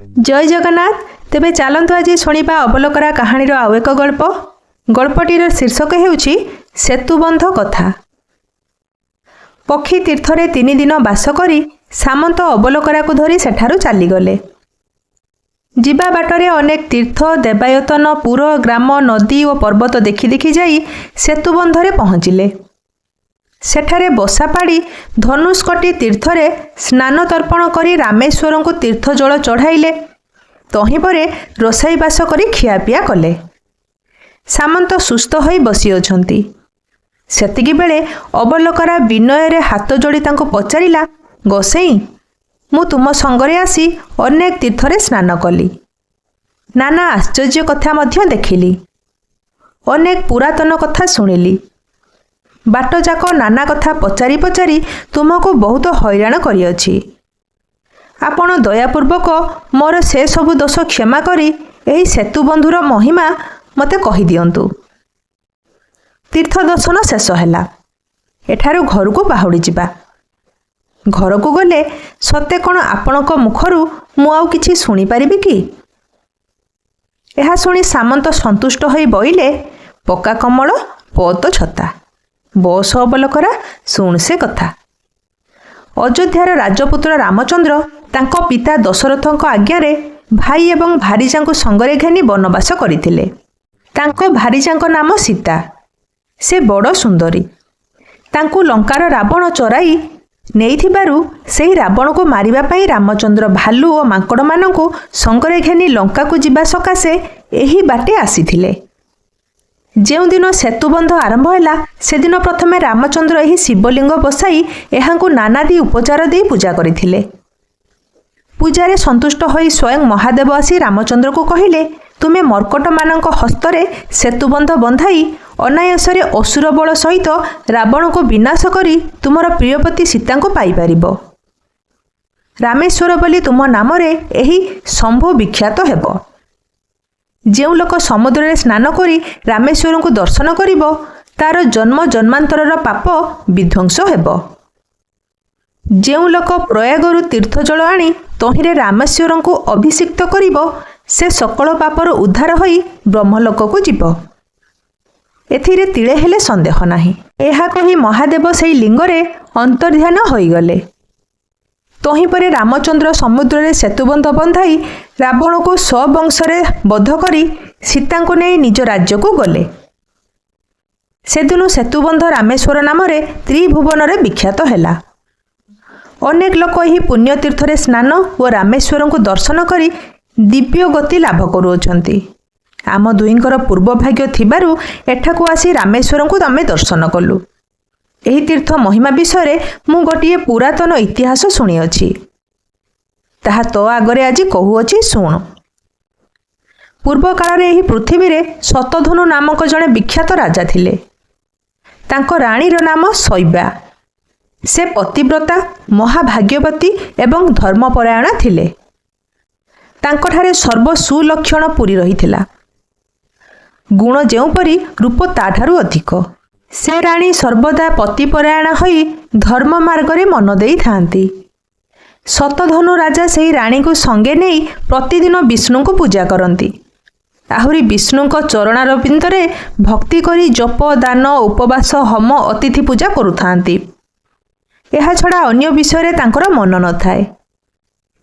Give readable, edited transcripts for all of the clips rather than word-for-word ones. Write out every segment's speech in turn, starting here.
जय जगन्नाथ। तेबे चलतु आज शुणा अबलोकरा कहानीर आउ एक गल्प। गल्पटीर शीर्षक हेउछि सेतुबंध कथा। पक्षी तीर्थरे 3 दिन बास करी सामंत अबलोकरा को धरी सेठारु चलीगले। जीवा बाटरे अनेक तीर्थ देवायतन पुर ग्राम नदी और पर्वत देखि देखि जाई सेतुबंधरे पहुँचिले। सेठारे बसा पाड़ी धनुष्कटी तीर्थरे स्नान तर्पण करी रामेश्वर को तीर्थ जल चढ़ाइले। तहीं परे रोषाई बास करी खियापिया कले। सामंत सुस्थ होई बसी अछंती। सेतिकी बेले अबलोकरा विनय रे हाथ जोड़ी तांको पचारिला, गोसेई मु तुम संगरे आसी अनेक तीर्थरे स्नान कली। नाना आश्चर्य कथा मध्य देखिली। अनेक पुरातन कथा सुनिली। बाट जाक नाना कथा पचारि पचारि तुमको बहुत हैरान करिअछि। आपण दयापूर्वक मोर से सबु दोष क्षमा करी एही सेतुबंधुर महिमा मते कहि दियंतु। तीर्थ दर्शन शेष हैला। एठारु घर को बाहुड़ी जिबा। घर को गले सत्य कोन आपणक मुखरु मु आउ किछि सुनी परिबि कि? एहा सुनी सामंत संतुष्ट होई बइले, पक्का कमल पत छता, बस अबलोकरा सुन से कथा। अयोध्यार राजपुत्र रामचंद्र तांको पिता दशरथଙ୍କ आज्ञारे भाई एवं भारीजांको संगरे घेनी वनवास करिथिले। तांको भारीजांको नाम सीता। से बड़ सुंदरी। तांको लंकार रावण चराई नेइथिबारु सेही रावण को मारिबा पई रामचंद्र भालू और मांकड़ मानंको संगरे घेनी लंका को जिबा सकाशे एही बाटे आसीथिले। जेउ दिन सेतुबंध आरंभ हैला से दिन प्रथमे रामचंद्र एही शिवलिंग बसाई एहांकु नानादी उपचार दे पूजा करिथिले। पूजारे संतुष्ट होई स्वयं महादेव आसी रामचंद्र को कहिले, तुमे मर्कट मानक हस्तरे सेतुबंध बंधाई अनायासरे असुर बल सहित रावण को विनाश करी तुमर प्रियपति सीता को पाई परिबो। रामेश्वर बोली तुम नामरे एही शंभु विख्यात हेबो। जो लोक समुद्र रे स्नान करी रामेश्वर को दर्शन करिबो तार जन्म जन्मांतरर पाप विध्वंस हेबो। जो लोक प्रयागरु तीर्थ जल आनी तहिरे रामेश्वर को अभिषिक्त करिबो से सकल पापर उद्धार होई ब्रह्मलोक को जीव। एथिरे तिळे हेले संदेह नाही। एहा कहि महादेव सेई लिंगरे अंतर्ध्यान होईगले। तहीं परे रामचंद्र समुद्र रे सेतुबंध बंधाई रावण को स्ववंशरे बध करी सीता को नहीं निज राज्य को गले। सेदिनु सेतुबंध रामेश्वर नामरे त्रिभुवन रे विख्यात हैला। अनेक लोक एही पुण्य तीर्थरे स्नान और रामेश्वर को दर्शन करी दिव्य गति लाभ करुछंती। आम दुईंकर पूर्व भाग्य थिबारु एठाकु आसी रामेश्वर को तमे दर्शन कलु। एही तीर्थ महिमा विषय मु गोटिए पुरातन इतिहास शुणी अछि। ताहा तो आगरे आज कहूअछि शुण। पूर्व काल रे एही पृथ्वी रे शतधनु नामक जणे विख्यात राजा थिले। तांको राणीर नाम शैवा। से पतिव्रता, महाभाग्यवती एवं धर्मपरायणा थिले। तांकोठारे सर्व सुलक्षण पूरी रहिथिला। गुण जेउपरि रूप ताठारु अधिक। से राणी सर्वदा पतिपरायणा होई धर्म मार्गरे मन देई थांती। शतधनु राजा सेही राणी को संगे नेई प्रतिदिन विष्णु को पूजा करती। आहुरी विष्णु को चरणारविंदरे भक्ति करी जप दान उपवास होम अतिथि पूजा करुथांती। एहा छड़ा अन्य विषय तांकर मन न थाए।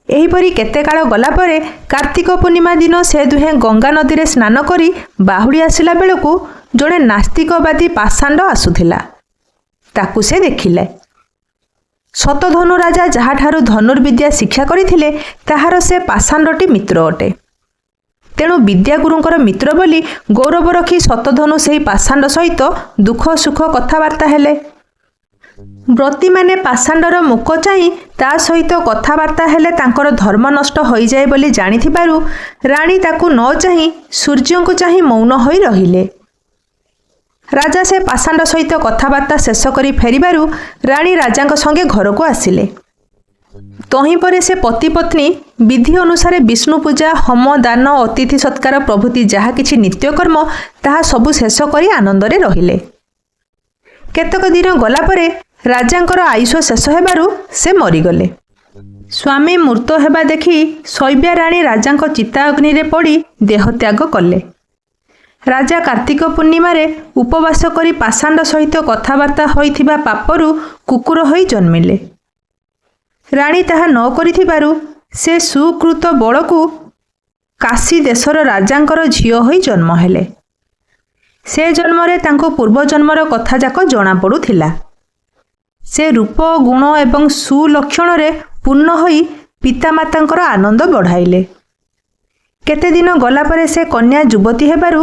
एहीपरि केते काल गला परे कार्तिक पूर्णिमा दिन से दुहे गंगा नदी रे स्नान करी बाहुड़ी आसिला बेलकु जड़े नास्तिकवादी पाषांड आसुथिला। ताकु से देखिले। शतधनु राजा जहाठारु धनुर्विद्या शिक्षा करिथिले ताहार से पाषांडटी मित्र अटे। तेणु विद्यागुरुंकर मित्र बोली गौरव रखी शतधनु सेही पाषांड सहित दुख सुख कथबार्ता हेले। व्रती माने पाषांडर मुख चाहि ता सहित कथबार्ता हेले तांकर धर्म नष्ट होई जाय बोली जानिथिबारु राणी ताकु न चाहि सूर्य को चाहि मौन होई रहिले। राजा से पाषांड सहित कथबार्ता शेष करी फेरिबारु राणी राजांक संगे घर को आसिले। तहीं परे से पति पत्नी विधि अनुसार विष्णु पूजा होम दान अतिथि सत्कार प्रभृति जहा किछि नित्यकर्म ताहा सबु शेष करी आनंदरे रहिले। केतक दिन गला परे राजांकर आयुष शेष हेबारु से मरीगले। ସ୍ୱାମୀ ମୃତ ହେବା ଦେଖି ଶୈବ୍ୟା ରାଣୀ ରାଜାଙ୍କ ଚିତା ଅଗ୍ନିରେ ପଡ଼ି ଦେହତ୍ୟାଗ କଲେ। ରାଜା କାର୍ତ୍ତିକ ପୂର୍ଣ୍ଣିମାରେ ଉପବାସ କରି ପାଷାଣ୍ଡ ସହିତ କଥାବାର୍ତ୍ତା ହୋଇଥିବା ପାପରୁ କୁକୁର ହୋଇ ଜନ୍ମିଲେ। ରାଣୀ ତାହା ନ କରିଥିବାରୁ ସେ ସୁକୃତ ବଳକୁ କାଶୀ ଦେଶର ରାଜାଙ୍କର ଝିଅ ହୋଇ ଜନ୍ମ ହେଲେ। ସେ ଜନ୍ମରେ ତାଙ୍କୁ ପୂର୍ବଜନ୍ମର କଥାଯାକ ଜଣାପଡ଼ୁଥିଲା। ସେ ରୂପ ଗୁଣ ଏବଂ ସୁଲକ୍ଷଣରେ ପୂର୍ଣ୍ଣ ହୋଇ ପିତାମାତାଙ୍କର ଆନନ୍ଦ ବଢ଼ାଇଲେ। କେତେଦିନ ଗଲା ପରେ ସେ କନ୍ୟା ଯୁବତୀ ହେବାରୁ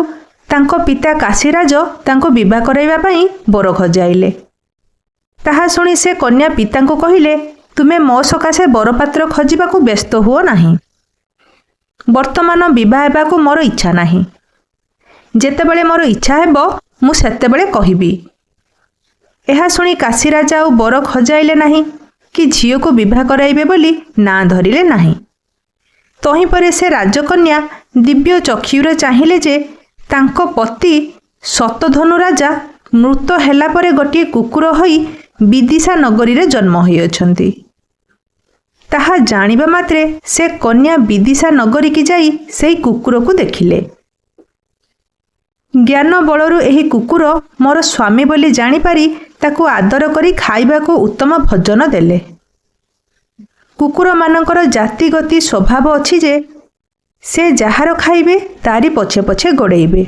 ତାଙ୍କ ପିତା କାଶୀରାଜ ତାଙ୍କୁ ବିବାହ କରାଇବା ପାଇଁ ବର ଖୋଜାଇଲେ। ତାହା ଶୁଣି ସେ କନ୍ୟା ପିତାଙ୍କୁ କହିଲେ, ତୁମେ ମୋ ସକାଶେ ବରପାତ୍ର ଖୋଜିବାକୁ ବ୍ୟସ୍ତ ହୁଅ ନାହିଁ। ବର୍ତ୍ତମାନ ବିବାହ ହେବାକୁ ମୋର ଇଚ୍ଛା ନାହିଁ। ଯେତେବେଳେ ମୋର ଇଚ୍ଛା ହେବ ମୁଁ ସେତେବେଳେ କହିବି। ଏହା ଶୁଣି କାଶୀରାଜା ଆଉ ବର ଖୋଜାଇଲେ ନାହିଁ କି ଝିଅକୁ ବିବାହ କରାଇବେ ବୋଲି ନାଁ ଧରିଲେ ନାହିଁ। ତହିଁପରେ ସେ ରାଜକନ୍ୟା ଦିବ୍ୟ ଚକ୍ଷୁରେ ଚାହିଁଲେ ଯେ ତାଙ୍କ ପତି ଶତଧନୁ ରାଜା ମୃତ ହେଲା ପରେ ଗୋଟିଏ କୁକୁର ହୋଇ ବିଦିଶା ନଗରୀରେ ଜନ୍ମ ହୋଇଅଛନ୍ତି। ତାହା ଜାଣିବା ମାତ୍ରେ ସେ କନ୍ୟା ବିଦିଶା ନଗରୀକି ଯାଇ ସେହି କୁକୁରକୁ ଦେଖିଲେ। ଜ୍ଞାନ ବଳରୁ ଏହି କୁକୁର ମୋର ସ୍ୱାମୀ ବୋଲି ଜାଣିପାରି ତାକୁ ଆଦର କରି ଖାଇବାକୁ ଉତ୍ତମ ଭୋଜନ ଦେଲେ। କୁକୁରମାନଙ୍କର ଜାତିଗତି ସ୍ୱଭାବ ଅଛି ଯେ ସେ ଯାହାର ଖାଇବେ ତାରି ପଛେ ପଛେ ଗୋଡ଼େଇବେ।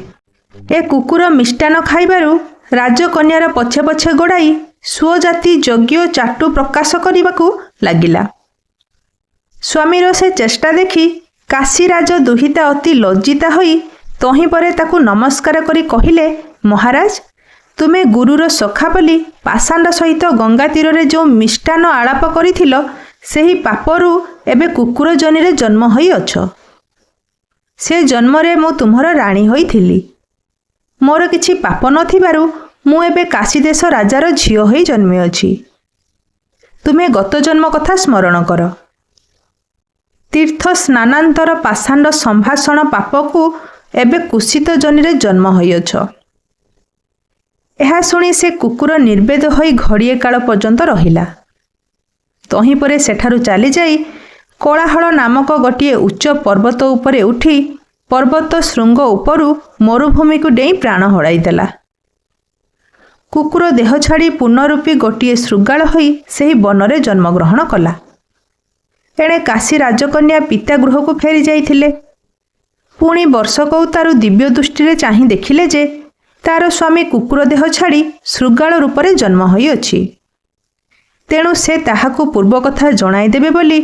ଏ କୁକୁର ମିଷ୍ଟାନ୍ନ ଖାଇବାରୁ ରାଜକନ୍ୟାର ପଛେ ପଛେ ଗୋଡ଼ାଇ ସ୍ୱଜାତି ଯୋଗ୍ୟ ଚାଟୁ ପ୍ରକାଶ କରିବାକୁ ଲାଗିଲା। ସ୍ୱାମୀର ସେ ଚେଷ୍ଟା ଦେଖି କାଶୀରାଜ ଦୁହିତା ଅତି ଲଜ୍ଜିତା ହୋଇ ତହିଁପରେ ତାକୁ ନମସ୍କାର କରି କହିଲେ, ମହାରାଜ, ତୁମେ ଗୁରୁର ସଖା ବୋଲି ପାଷାଣ୍ଡ ସହିତ ଗଙ୍ଗା ତୀରରେ ଯେଉଁ ମିଷ୍ଟାନ୍ନ ଆଳାପ କରିଥିଲ, ସେହି ପାପରୁ ଏବେ କୁକୁର ଜନିରେ ଜନ୍ମ ହୋଇଅଛ। ସେ ଜନ୍ମରେ ମୁଁ ତୁମର ରାଣୀ ହୋଇଥିଲି। ମୋର କିଛି ପାପ ନଥିବାରୁ ମୁଁ ଏବେ କାଶୀଦେଶ ରାଜାର ଝିଅ ହୋଇ ଜନ୍ମିଅଛି। ତୁମେ ଗତ ଜନ୍ମ କଥା ସ୍ମରଣ କର। ତୀର୍ଥ ସ୍ନାନାନ୍ତର ପାଷାଣ୍ଡ ସମ୍ଭାଷଣ ପାପକୁ ଏବେ କୁସିତ ଜନିରେ ଜନ୍ମ ହୋଇଅଛ। ଏହା ଶୁଣି ସେ କୁକୁର ନିର୍ବେଦ ହୋଇ ଘଡ଼ିଏ କାଳ ପର୍ଯ୍ୟନ୍ତ ରହିଲା। ତହିଁପରେ ସେଠାରୁ ଚାଲିଯାଇ କୋଳାହଳ ନାମକ ଗୋଟିଏ ଉଚ୍ଚ ପର୍ବତ ଉପରେ ଉଠି ପର୍ବତ ଶୃଙ୍ଗ ଉପରୁ ମରୁଭୂମିକୁ ଡେଇଁ ପ୍ରାଣ ହରାଇଦେଲା। କୁକୁର ଦେହ ଛାଡ଼ି ପୂର୍ଣ୍ଣରୂପୀ ଗୋଟିଏ ଶୃଗାଳ ହୋଇ ସେହି ବନରେ ଜନ୍ମଗ୍ରହଣ କଲା। ଏଣେ କାଶୀ ରାଜକନ୍ୟା ପିତା ଗୃହକୁ ଫେରି ଯାଇଥିଲେ। ପୁଣି ବର୍ଷକଉତାରୁ ଦିବ୍ୟ ଦୃଷ୍ଟିରେ ଚାହିଁ ଦେଖିଲେ ଯେ ତାର ସ୍ୱାମୀ କୁକୁର ଦେହ ଛାଡ଼ି ଶୃଗାଳ ରୂପରେ ଜନ୍ମ ହୋଇଅଛି। ତେଣୁ ସେ ତାହାକୁ ପୂର୍ବ କଥା ଜଣାଇଦେବେ ବୋଲି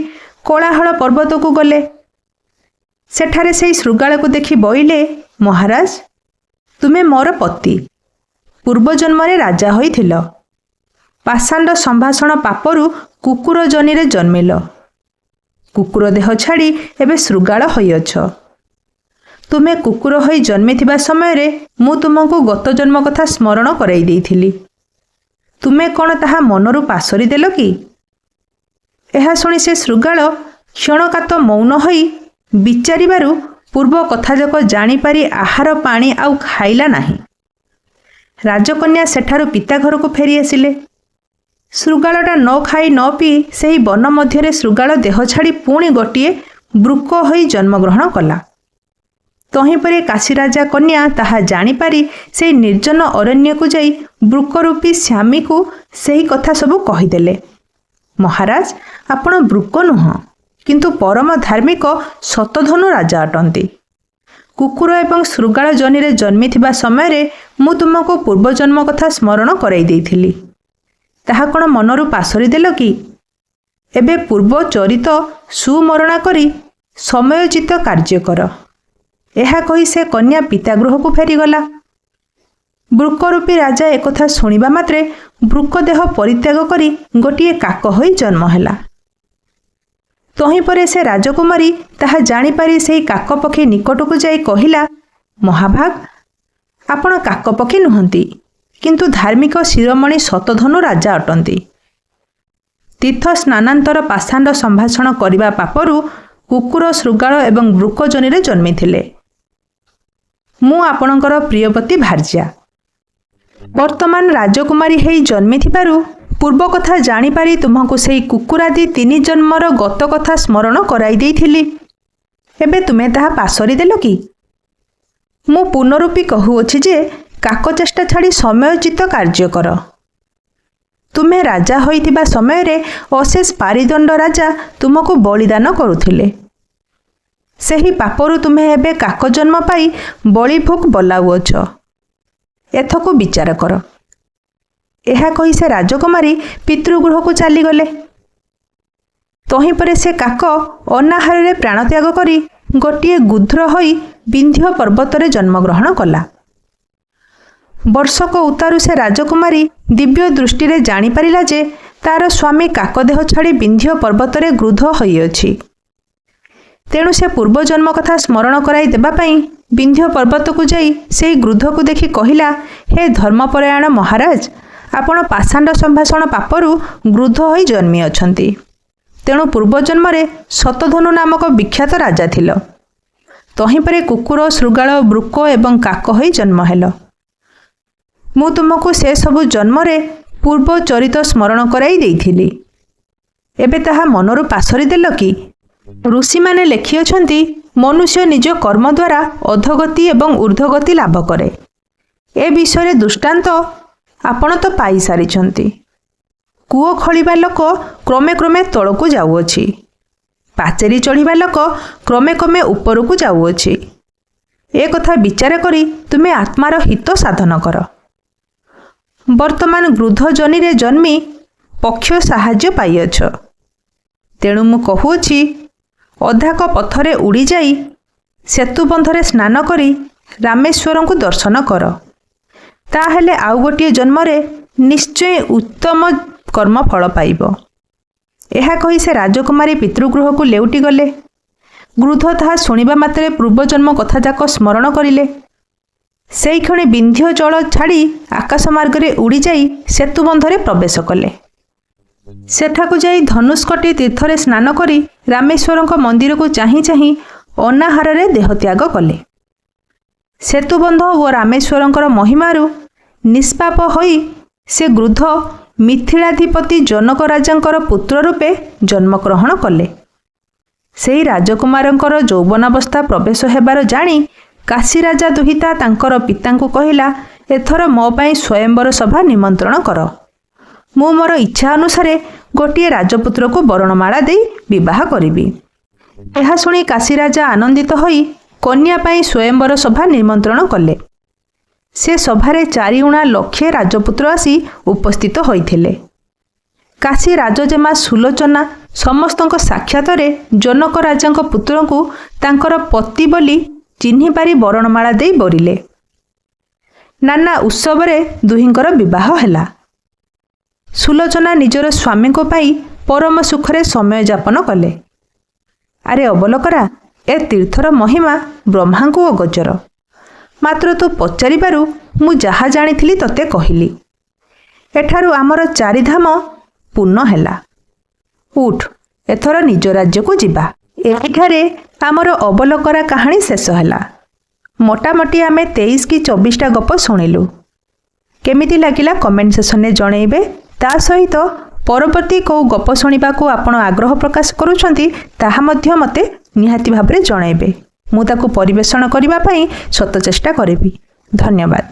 କୋଳାହଳ ପର୍ବତକୁ ଗଲେ। ସେଠାରେ ସେହି ଶୃଗାଳକୁ ଦେଖି ବୋଇଲେ, ମହାରାଜ, ତୁମେ ମୋର ପତି। ପୂର୍ବଜନ୍ମରେ ରାଜା ହୋଇଥିଲ। ପାଷାଣ୍ଡ ସମ୍ଭାଷଣ ପାପରୁ କୁକୁର ଜନିରେ ଜନ୍ମିଲ। କୁକୁର ଦେହ ଛାଡ଼ି ଏବେ ଶୃଗାଳ ହୋଇଅଛ। ତୁମେ କୁକୁର ହୋଇ ଜନ୍ମିଥିବା ସମୟରେ ମୁଁ ତୁମକୁ ଗତ ଜନ୍ମ କଥା ସ୍ମରଣ କରାଇ ଦେଇଥିଲି। ତୁମେ କ'ଣ ତାହା ମନରୁ ପାସୋରି ଦେଲ କି? ଏହା ଶୁଣି ସେ ଶୃଗାଳ କ୍ଷଣକାତ ମୌନ ହୋଇ ବିଚାରିବାରୁ ପୂର୍ବ କଥାଯାକ ଜାଣିପାରି ଆହାର ପାଣି ଆଉ ଖାଇଲା ନାହିଁ। ରାଜକନ୍ୟା ସେଠାରୁ ପିତା ଘରକୁ ଫେରି ଆସିଲେ। ଶୃଗାଳଟା ନ ଖାଇ ନ ପିଇ ସେହି ବନ ମଧ୍ୟରେ ଶୃଗାଳ ଦେହ ଛାଡ଼ି ପୁଣି ଗୋଟିଏ ବୃକ ହୋଇ ଜନ୍ମଗ୍ରହଣ କଲା। ତହିଁପରେ କାଶୀରାଜା କନ୍ୟା ତାହା ଜାଣିପାରି ସେହି ନିର୍ଜନ ଅରଣ୍ୟକୁ ଯାଇ ବୃକରୂପୀ ସ୍ୱାମୀକୁ ସେହି କଥା ସବୁ କହିଦେଲେ। ମହାରାଜ, ଆପଣ ବୃକ ନୁହଁ, କିନ୍ତୁ ପରମ ଧାର୍ମିକ ଶତଧନୁ ରାଜା ଅଟନ୍ତି। କୁକୁର ଏବଂ ଶୃଗାଳ ଜନିରେ ଜନ୍ମିଥିବା ସମୟରେ ମୁଁ ତୁମକୁ ପୂର୍ବଜନ୍ମ କଥା ସ୍ମରଣ କରାଇ ଦେଇଥିଲି। ତାହା କ'ଣ ମନରୁ ପାସୋରି ଦେଲ କି? ଏବେ ପୂର୍ବ ଚରିତ ସୁମରଣା କରି ସମୟୋଚିତ କାର୍ଯ୍ୟ କର। ଏହା କହି ସେ କନ୍ୟା ପିତା ଗୃହକୁ ଫେରିଗଲା। ବୃକରୂପୀ ରାଜା ଏକଥା ଶୁଣିବା ମାତ୍ରେ ବୃକ ଦେହ ପରିତ୍ୟାଗ କରି ଗୋଟିଏ କାକ ହୋଇ ଜନ୍ମ ହେଲା। ତହିଁପରେ ସେ ରାଜକୁମାରୀ ତାହା ଜାଣିପାରି ସେହି କାକ ପକ୍ଷୀ ନିକଟକୁ ଯାଇ କହିଲା, ମହାଭାଗ, ଆପଣ କାକ ପକ୍ଷୀ ନୁହନ୍ତି, କିନ୍ତୁ ଧାର୍ମିକ ଶିରୋମଣି ଶତଧନୁ ରାଜା ଅଟନ୍ତି। ତୀର୍ଥ ସ୍ନାନାନ୍ତର ପାଷାଣ୍ଡ ସମ୍ଭାଷଣ କରିବା ପାପରୁ କୁକୁର, ଶୃଗାଳ ଏବଂ ବୃକ ଜନିରେ ଜନ୍ମିଥିଲେ। ମୁଁ ଆପଣଙ୍କର ପ୍ରିୟପତି ଭାର୍ଯ୍ୟା। ବର୍ତ୍ତମାନ ରାଜକୁମାରୀ ହେଇ ଜନ୍ମିଥିବାରୁ ପୂର୍ବ କଥା ଜାଣିପାରି ତୁମକୁ ସେହି କୁକୁରାଦି 3 ଜନ୍ମର ଗତ କଥା ସ୍ମରଣ କରାଇ ଦେଇଥିଲି। ଏବେ ତୁମେ ତାହା ପାସରି ଦେଲ କି? ମୁଁ ପୁନରୂପି କହୁଅଛି ଯେ କାକ ଚେଷ୍ଟା ଛାଡ଼ି ସମୟୋଚିତ କାର୍ଯ୍ୟ କର। ତୁମେ ରାଜା ହୋଇଥିବା ସମୟରେ ଅଶେଷ ପାରିଦଣ୍ଡ ରାଜା ତୁମକୁ ବଳିଦାନ କରୁଥିଲେ। ସେହି ପାପରୁ ତୁମେ ଏବେ କାକ ଜନ୍ମ ପାଇ ବଳିଭୋଗ ବଲାଉଅଛ। ଏଥକୁ ବିଚାର କର। ଏହା କହି ସେ ରାଜକୁମାରୀ ପିତୃଗୃହକୁ ଚାଲିଗଲେ। ତହିଁପରେ ସେ କାକ ଅନାହାରରେ ପ୍ରାଣତ୍ୟାଗ କରି ଗୋଟିଏ ଗୁଧ୍ର ହୋଇ ବିନ୍ଧ୍ୟ ପର୍ବତରେ ଜନ୍ମଗ୍ରହଣ କଲା। ବର୍ଷକ ଉତ୍ତାରୁ ସେ ରାଜକୁମାରୀ ଦିବ୍ୟ ଦୃଷ୍ଟିରେ ଜାଣିପାରିଲା ଯେ ତାର ସ୍ୱାମୀ କାକଦେହ ଛାଡ଼ି ବିନ୍ଧ୍ୟ ପର୍ବତରେ ଗୃଧ ହୋଇଅଛି। ତେଣୁ ସେ ପୂର୍ବଜନ୍ମ କଥା ସ୍ମରଣ କରାଇ ଦେବା ପାଇଁ ବିନ୍ଧ୍ୟ ପର୍ବତକୁ ଯାଇ ସେହି ଗୃଧକୁ ଦେଖି କହିଲା, ହେ ଧର୍ମପରାୟଣ ମହାରାଜ, ଆପଣ ପାଷାଣ୍ଡ ସମ୍ଭାଷଣ ପାପରୁ ଗୃଧ ହୋଇ ଜନ୍ମିଅଛନ୍ତି। ତେଣୁ ପୂର୍ବଜନ୍ମରେ ଶତଧନୁ ନାମକ ବିଖ୍ୟାତ ରାଜା ଥିଲ। ତହିଁପରେ କୁକୁର, ଶୃଗାଳ, ବୃକ ଏବଂ କାକ ହୋଇ ଜନ୍ମ ହେଲ। ମୁଁ ତୁମକୁ ସେସବୁ ଜନ୍ମରେ ପୂର୍ବ ଚରିତ ସ୍ମରଣ କରାଇ ଦେଇଥିଲି। ଏବେ ତାହା ମନରୁ ପାସରି ଦେଲ କି? ଋଷିମାନେ ଲେଖିଅଛନ୍ତି, ମନୁଷ୍ୟ ନିଜ କର୍ମ ଦ୍ୱାରା ଅଧୋଗତି ଏବଂ ଊର୍ଦ୍ଧ୍ୱଗତି ଲାଭ କରେ। ଏ ବିଷୟରେ ଦୃଷ୍ଟାନ୍ତ ଆପଣ ତ ପାଇସାରିଛନ୍ତି। କୂଅ ଖୋଳିବା ଲୋକ କ୍ରମେ କ୍ରମେ ତଳକୁ ଯାଉଅଛି। ପାଚେରୀ ଚଢ଼ିବା ଲୋକ କ୍ରମେ କ୍ରମେ ଉପରକୁ ଯାଉଅଛି। ଏ କଥା ବିଚାର କରି ତୁମେ ଆତ୍ମାର ହିତ ସାଧନ କର। ବର୍ତ୍ତମାନ ଗୃଧ ଜନିରେ ଜନ୍ମି ପକ୍ଷ ସାହାଯ୍ୟ ପାଇଅଛ। ତେଣୁ ମୁଁ କହୁଅଛି, ଅଧାକ ପଥରେ ଉଡ଼ିଯାଇ ସେତୁବନ୍ଧରେ ସ୍ନାନ କରି ରାମେଶ୍ୱରଙ୍କୁ ଦର୍ଶନ କର। ତାହେଲେ ଆଉ ଗୋଟିଏ ଜନ୍ମରେ ନିଶ୍ଚୟ ଉତ୍ତମ କର୍ମ ଫଳ ପାଇବ। ଏହା କହି ସେ ରାଜକୁମାରୀ ପିତୃଗୃହକୁ ଲେଉଟି ଗଲେ। ଗୃଧ ତାହା ଶୁଣିବା ମାତ୍ରେ ପୂର୍ବଜନ୍ମ କଥାଯାକ ସ୍ମରଣ କରିଲେ। ସେଇକ୍ଷଣି ବିନ୍ଧ୍ୟ ଜଳ ଛାଡ଼ି ଆକାଶ ମାର୍ଗରେ ଉଡ଼ିଯାଇ ସେତୁବନ୍ଧରେ ପ୍ରବେଶ କଲେ। ସେଠାକୁ ଯାଇ ଧନୁଷ୍କଟି ତୀର୍ଥରେ ସ୍ନାନ କରି ରାମେଶ୍ୱରଙ୍କ ମନ୍ଦିରକୁ ଚାହିଁ ଚାହିଁ ଅନାହାରରେ ଦେହତ୍ୟାଗ କଲେ। ସେତୁବନ୍ଧ ଓ ରାମେଶ୍ୱରଙ୍କର ମହିମାରୁ ନିଷ୍ପାପ ହୋଇ ସେ ଗୃଧ ମିଥିଳାଧିପତି ଜନକ ରାଜାଙ୍କର ପୁତ୍ର ରୂପେ ଜନ୍ମଗ୍ରହଣ କଲେ। ସେହି ରାଜକୁମାରଙ୍କର ଯୌବନାବସ୍ଥା ପ୍ରବେଶ ହେବାର ଜାଣି କାଶୀ ରାଜା ଦୁହିତା ତାଙ୍କର ପିତାଙ୍କୁ କହିଲା, ଏଥର ମୋ ପାଇଁ ସ୍ୱୟଂବର ସଭା ନିମନ୍ତ୍ରଣ କର। ମୁଁ ମୋର ଇଚ୍ଛା ଅନୁସାରେ ଗୋଟିଏ ରାଜପୁତ୍ରକୁ ବରଣମାଳା ଦେଇ ବିବାହ କରିବି। ଏହା ଶୁଣି କାଶୀ ରାଜା ଆନନ୍ଦିତ ହୋଇ କନ୍ୟା ପାଇଁ ସ୍ୱୟଂବର ସଭା ନିମନ୍ତ୍ରଣ କଲେ। ସେ ସଭାରେ 4 ଊଣା ଲକ୍ଷେ ରାଜପୁତ୍ର ଆସି ଉପସ୍ଥିତ ହୋଇଥିଲେ। କାଶୀ ରାଜଜେମା ସୁଲୋଚନା ସମସ୍ତଙ୍କ ସାକ୍ଷାତରେ ଜନକ ରାଜାଙ୍କ ପୁତ୍ରଙ୍କୁ ତାଙ୍କର ପତି ବୋଲି ଚିହ୍ନିପାରି ବରଣମାଳା ଦେଇ ବରିଲେ। ନାନା ଉତ୍ସବରେ ଦୁହିଁଙ୍କର ବିବାହ ହେଲା। ସୁଲୋଚନା ନିଜର ସ୍ୱାମୀଙ୍କ ପାଇଁ ପରମ ସୁଖରେ ସମୟ ଯାପନ କଲେ। ଆରେ ଅବଲୋକରା, ଏ ତୀର୍ଥର ମହିମା ବ୍ରହ୍ମାଙ୍କୁ ଅଗୋଚର। ମାତ୍ର ତୁ ପଚାରିବାରୁ ମୁଁ ଯାହା ଜାଣିଥିଲି ତତେ କହିଲି। ଏଠାରୁ ଆମର 4 ଧାମ ପୂର୍ଣ୍ଣ ହେଲା। ଉଠ, ଏଥର ନିଜ ରାଜ୍ୟକୁ ଯିବା। ଏହିଠାରେ ଆମର ଅବଲୋକରା କାହାଣୀ ଶେଷ ହେଲା। ମୋଟାମୋଟି ଆମେ 23 କି 24ଟା ଗପ ଶୁଣିଲୁ। କେମିତି ଲାଗିଲା କମେଣ୍ଟ ସେକ୍ସନରେ ଜଣାଇବେ। ତା ସହିତ ପରବର୍ତ୍ତୀ କେଉଁ ଗପ ଶୁଣିବାକୁ ଆପଣ ଆଗ୍ରହ ପ୍ରକାଶ କରୁଛନ୍ତି ତାହା ମଧ୍ୟ ମୋତେ ନିହାତି ଭାବରେ ଜଣାଇବେ। ମୁଁ ତାକୁ ପରିବେଷଣ କରିବା ପାଇଁ ସତ ଚେଷ୍ଟା କରିବି। ଧନ୍ୟବାଦ।